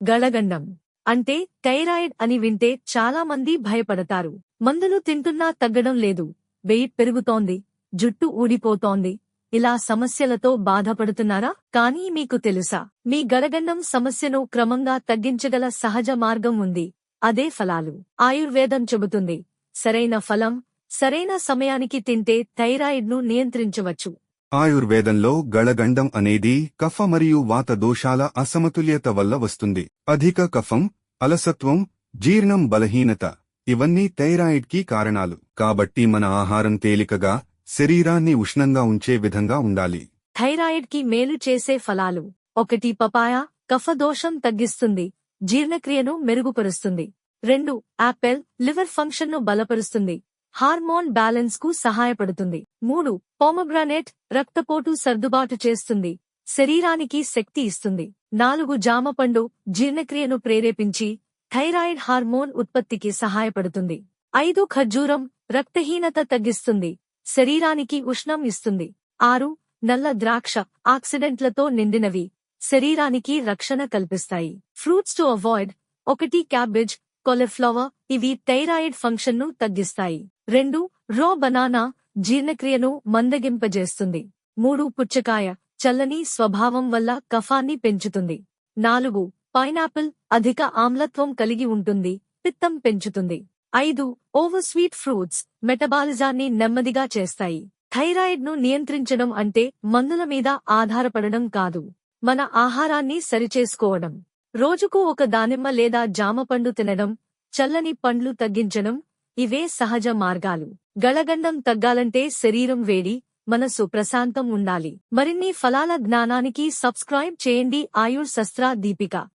గళగండం అంటే థైరాయిడ్ అని వింటే చాలా మంది భయపడతారు. మందులు తింటున్నా తగ్గడం లేదు, వెయిట్ పెరుగుతోంది, జుట్టు ఊడిపోతోంది, ఇలా సమస్యలతో బాధపడుతున్నారా? కానీ మీకు తెలుసా, మీ గళగండం సమస్యను క్రమంగా తగ్గించగల సహజ మార్గం ఉంది. అదే ఫలాలు. ఆయుర్వేదం చెబుతుంది, సరైన ఫలం సరైన సమయానికి తింటే థైరాయిడ్ను నియంత్రించవచ్చు. ఆయుర్వేదంలో గళగండం అనేది కఫ మరియు వాత దోషాల అసమతుల్యత వల్ల వస్తుంది. అధిక కఫం, అలసత్వం, జీర్ణం బలహీనత ఇవన్నీ థైరాయిడ్కి కారణాలు. కాబట్టి మన ఆహారం తేలికగా, శరీరాన్ని ఉష్ణంగా ఉంచే విధంగా ఉండాలి. థైరాయిడ్కి మేలు చేసే ఫలాలు: 1. పపాయ కఫదోషం తగ్గిస్తుంది, జీర్ణక్రియను మెరుగుపరుస్తుంది. 2. యాపిల్ లివర్ ఫంక్షన్ను బలపరుస్తుంది, హార్మోన్ బ్యాలెన్స్ కు సహాయపడుతుంది. 3. పోమగ్రానేట్ రక్తపోటు సర్దుబాటు చేస్తుంది, శరీరానికి శక్తి ఇస్తుంది. 4. జామపండు జీర్ణక్రియను ప్రేరేపించి థైరాయిడ్ హార్మోన్ ఉత్పత్తికి సహాయపడుతుంది. 5. ఖర్జూరం రక్తహీనత తగ్గిస్తుంది, శరీరానికి ఉష్ణం ఇస్తుంది. 6. నల్ల ద్రాక్ష ఆక్సిడెంట్లతో నిండినవి, శరీరానికి రక్షణ కల్పిస్తాయి. Fruits to avoid: 1. Cabbage, cauliflower ఇవి థైరాయిడ్ ఫంక్షన్ను తగ్గిస్తాయి. 2. రా బనానా జీర్ణక్రియను మందగింపజేస్తుంది. 3. పుచ్చకాయ చల్లని స్వభావం వల్ల కఫాన్ని పెంచుతుంది. 4. పైనాపిల్ అధిక ఆమ్లత్వం కలిగి ఉంటుంది, పిత్తం పెంచుతుంది. 5. ఓవర్ స్వీట్ ఫ్రూట్స్ మెటబాలిజాన్ని నెమ్మదిగా చేస్తాయి. థైరాయిడ్ను నియంత్రించడం అంటే మందుల మీద ఆధారపడడం కాదు, మన ఆహారాన్ని సరిచేసుకోవడం. రోజుకు ఒక దానిమ్మ లేదా జామపండు తినడం, చల్లని పండ్లు తగ్గించడం ఇవే సహజ మార్గాలు. గళగండం తగ్గాలంటే శరీరం వేడి, మనసు ప్రశాంతం ఉండాలి. మరిన్ని ఫలాల జ్ఞానానికి సబ్స్క్రైబ్ చేయండి. ఆయుర్ శస్త్ర దీపిక.